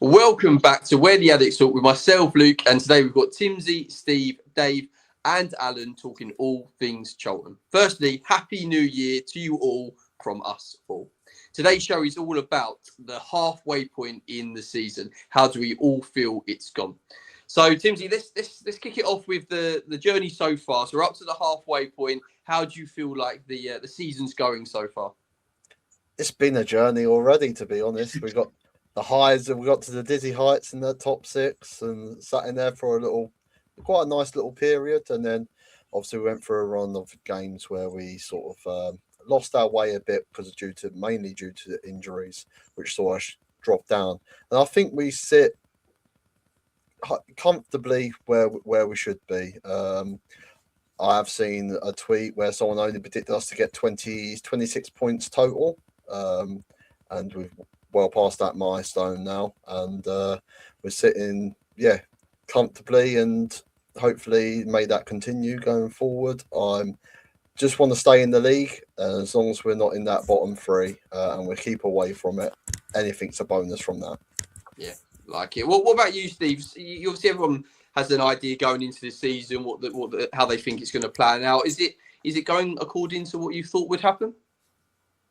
Welcome back to Where the Addicks Talk with myself, Luke, and today we've got Timsy, Steve, Dave, and Alan talking all things Charlton. Firstly, Happy New Year to you all from us all. Today's show is all about the halfway point in the season. How do we all feel it's gone? So, Timsy, let's kick it off with the journey so far. So we're up to the halfway point. How do you feel like the season's going so far? It's been a journey already, to be honest. We got the highs and we got to the dizzy heights in the top six and sat in there for quite a nice little period. And then obviously we went for a run of games where we sort of lost our way a bit mainly due to the injuries, which saw us drop down. And I think we sit comfortably where we should be. I have seen a tweet where someone only predicted us to get 26 points total. And we've well past that milestone now, and we're sitting comfortably, and hopefully may that continue going forward. I just want to stay in the league, as long as we're not in that bottom three, and we keep away from it. Anything's a bonus from that. Yeah, like it. What about you, Steve? You obviously everyone has an idea going into the season how they think it's going to plan out. Is it going according to what you thought would happen?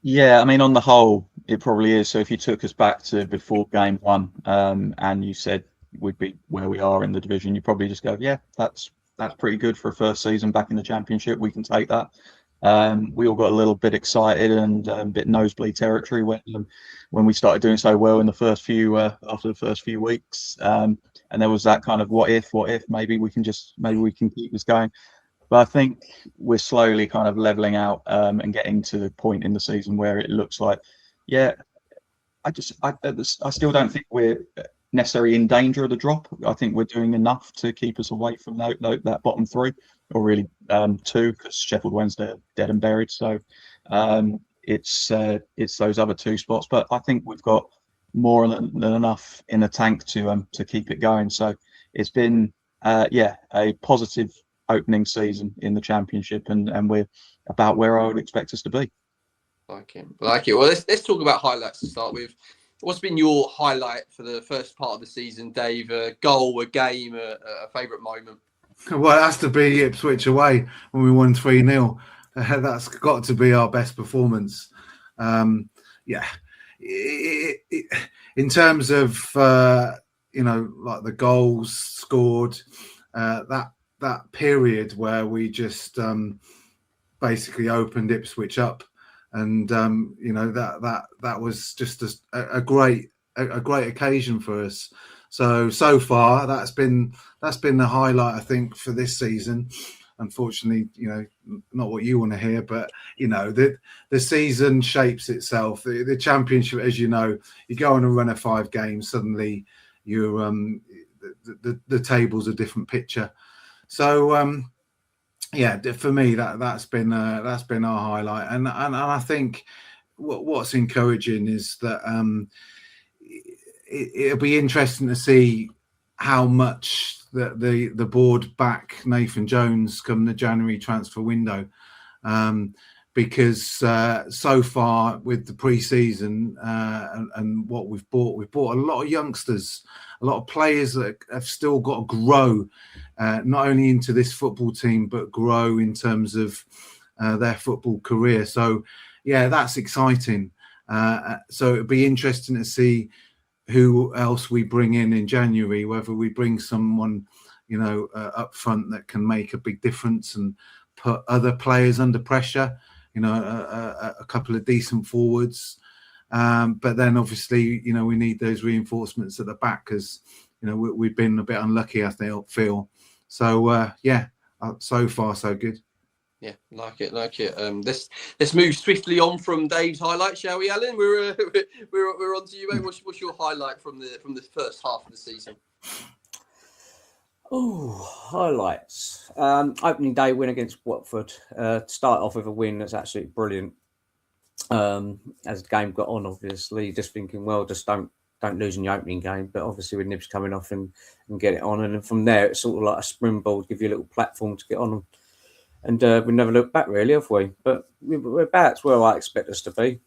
Yeah, I mean, on the whole, it probably is. So if you took us back to before game one, and you said we'd be where we are in the division, you probably just go, yeah, that's pretty good for a first season back in the Championship. We can take that. We all got a little bit excited and a bit nosebleed territory when we started doing so well in the first few after the first few weeks, and there was that kind of what if maybe we can keep this going. But I think we're slowly kind of leveling out and getting to the point in the season where it looks like, yeah, I still don't think we're necessarily in danger of the drop. I think we're doing enough to keep us away from that bottom three, or really two, because Sheffield Wednesday are dead and buried. So it's those other two spots. But I think we've got more than enough in the tank to keep it going. So it's been a positive opening season in the Championship, and we're about where I would expect us to be. Like it. Well, let's talk about highlights to start with. What's been your highlight for the first part of the season, Dave? A goal, a game, a favourite moment? Well, it has to be Ipswich away when we won 3-0. That's got to be our best performance. In terms of like the goals scored, that period where we just basically opened Ipswich up, and that was just a great occasion for us. So far that's been the highlight, I think, for this season. Unfortunately, not what you want to hear, but the season shapes itself. The Championship, as you know, you go on a run of 5 games, suddenly you're the table's a different picture. So for me that's been our highlight, and I think what's encouraging is that it'll be interesting to see how much the board back Nathan Jones come the January transfer window, because so far with the pre-season and what we've bought a lot of youngsters, a lot of players that have still got to grow, not only into this football team, but grow in terms of their football career. So, yeah, that's exciting. So it'll be interesting to see who else we bring in January, whether we bring someone, up front that can make a big difference and put other players under pressure, a couple of decent forwards. But then obviously, we need those reinforcements at the back, because, we've been a bit unlucky, I feel. So, so far, so good. Yeah, like it. Let's move swiftly on from Dave's highlight, shall we, Alan? We're on to you, mate. What's your highlight from the first half of the season? Oh, highlights. Opening day win against Watford. Start off with a win that's absolutely brilliant. As the game got on, obviously, just thinking, well, just don't lose in the opening game. But obviously, with Nibs coming off and get it on, and then from there, it's sort of like a springboard, give you a little platform to get on. And we never looked back, really, have we? But we're about where I expect us to be.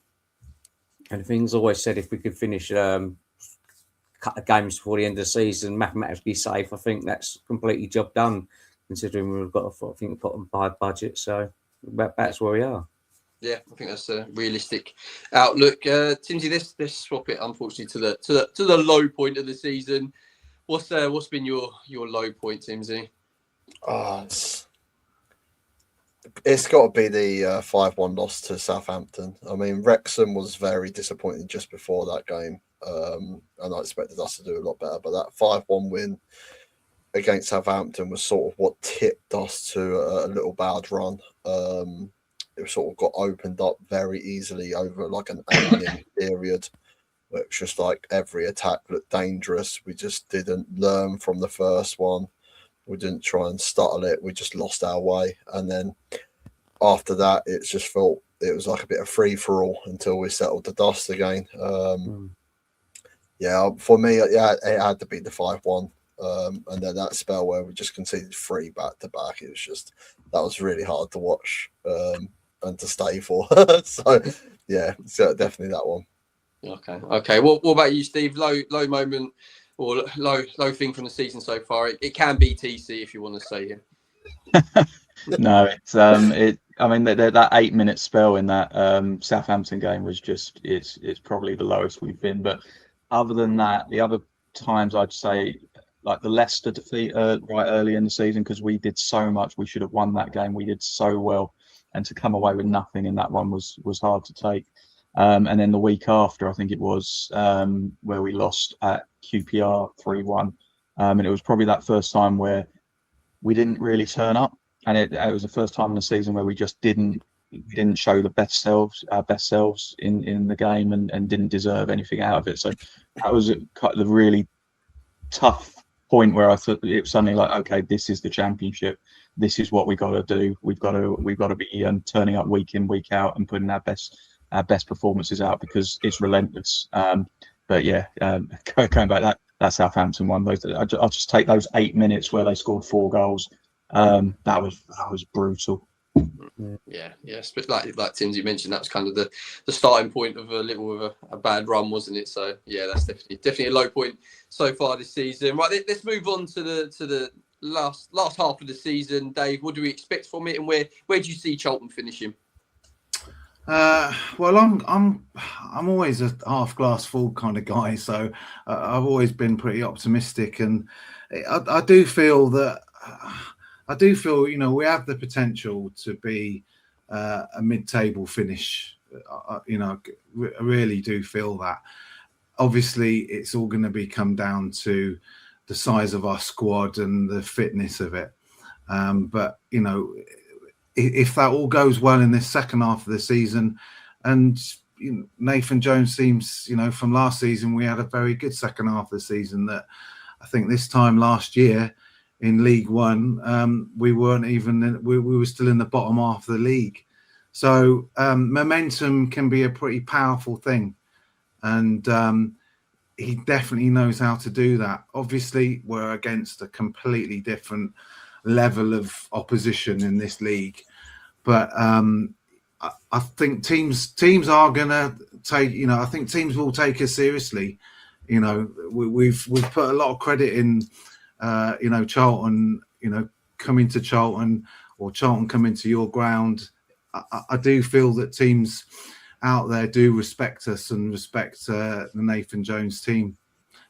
And things always said if we could finish couple of games before the end of the season, mathematically safe, I think that's completely job done, considering we've got, I think, a bottom 5 budget. So that's where we are. Yeah, I think that's a realistic outlook. Timsy, let's swap it, unfortunately, to the low point of the season. What's been your low point, Timsy? It's got to be the 5-1 loss to Southampton. I mean, Wrexham was very disappointing just before that game, and I expected us to do a lot better. But that 5-1 win against Southampton was sort of what tipped us to a little bad run. It sort of got opened up very easily over like an 8-minute period, where it was just like every attack looked dangerous. We just didn't learn from the first one. We didn't try and stuttle it. We just lost our way. And then after that, it just felt it was like a bit of free-for-all until we settled the dust again. Yeah, for me, yeah, it had to be the 5-1. And then that spell where we just conceded 3 back-to-back. It was just, that was really hard to watch and to stay for. So, yeah, so definitely that one. Okay. What about you, Steve? Low moment or low thing from the season so far? It can be TC if you want to say here. No, it's I mean that 8-minute spell in that Southampton game was just it's probably the lowest we've been. But other than that, the other times I'd say like the Leicester defeat right early in the season, because we did so much. We should have won that game. We did so well, and to come away with nothing in that one was hard to take. And then the week after, I think it was where we lost at QPR 3-1, and it was probably that first time where we didn't really turn up, and it was the first time in the season where we just didn't show our best selves in the game, and didn't deserve anything out of it. So that was the really tough point where I thought it was suddenly like, okay, this is the Championship. This is what we got to do. We've got to be turning up week in, week out, and putting our best performances out, because it's relentless. But yeah, going back that Southampton one, I'll just take those 8 minutes where they scored 4 goals. That was brutal. Yeah. Like Tim, you mentioned, that was kind of the starting point of a little of a bad run, wasn't it? So yeah, that's definitely a low point so far this season. Right, let's move on to the last half of the season. Dave, what do we expect from it, and where do you see Charlton finishing? Well, I'm always a half glass full kind of guy, so I've always been pretty optimistic, and I do feel we have the potential to be a mid-table finish. I really do feel that. Obviously, it's all going to come down to the size of our squad and the fitness of it. But if that all goes well in this second half of the season, and Nathan Jones seems, from last season, we had a very good second half of the season. That I think this time last year in League One, we weren't even, we were still in the bottom half of the league. So momentum can be a pretty powerful thing, and he definitely knows how to do that. Obviously, we're against a completely different level of opposition in this league, but I think teams are gonna take. I think teams will take us seriously. We've put a lot of credit in. Charlton. Coming to Charlton, or Charlton coming to your ground. I do feel that teams out there do respect us and respect the Nathan Jones team.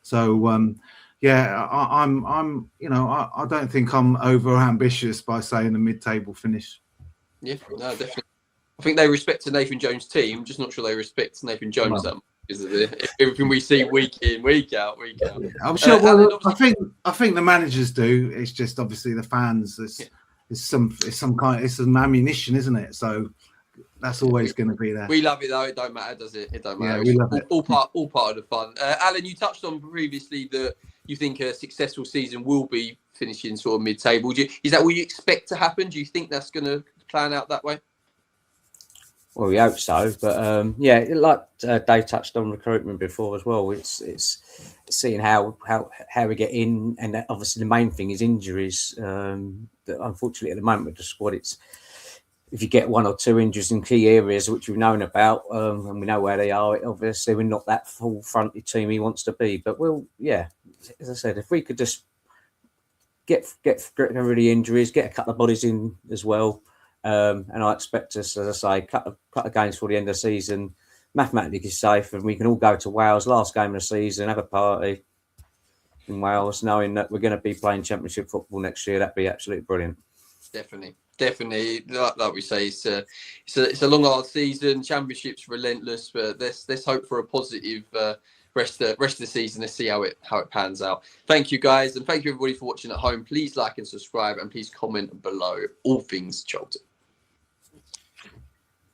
So. Yeah, I'm. I don't think I'm over ambitious by saying a mid-table finish. Yeah, no, definitely. I think they respect the Nathan Jones team. I'm just not sure they respect Nathan Jones that much. Is it everything we see week in, week out? Yeah, I'm sure. Well, I think the managers do. It's just obviously the fans. It's some ammunition, isn't it? So that's always going to be there. We love it though. It don't matter, does it? It don't matter. Yeah, we love it. All part of the fun. Alan, you touched on previously that you think a successful season will be finishing sort of mid-table. Is that what you expect to happen? Do you think that's going to plan out that way? Well, we hope so, but yeah, like Dave touched on recruitment before as well. It's seeing how we get in, and obviously the main thing is injuries. That unfortunately at the moment with the squad, if you get one or two injuries in key areas, which we've known about, and we know where they are, obviously we're not that full-fronted team he wants to be. But as I said, if we could just get rid of the injuries, get a couple of bodies in as well, and I expect us, as I say, cut a games for the end of the season, mathematically safe, and we can all go to Wales, last game of the season, have a party in Wales, knowing that we're going to be playing Championship football next year. That'd be absolutely brilliant. Definitely. Like we say, it's a long, hard season. Championship's relentless, but let's hope for a positive rest of the season to see how it pans out. Thank you, guys, and thank you everybody for watching at home. Please like and subscribe, and please comment below. All things Charlton.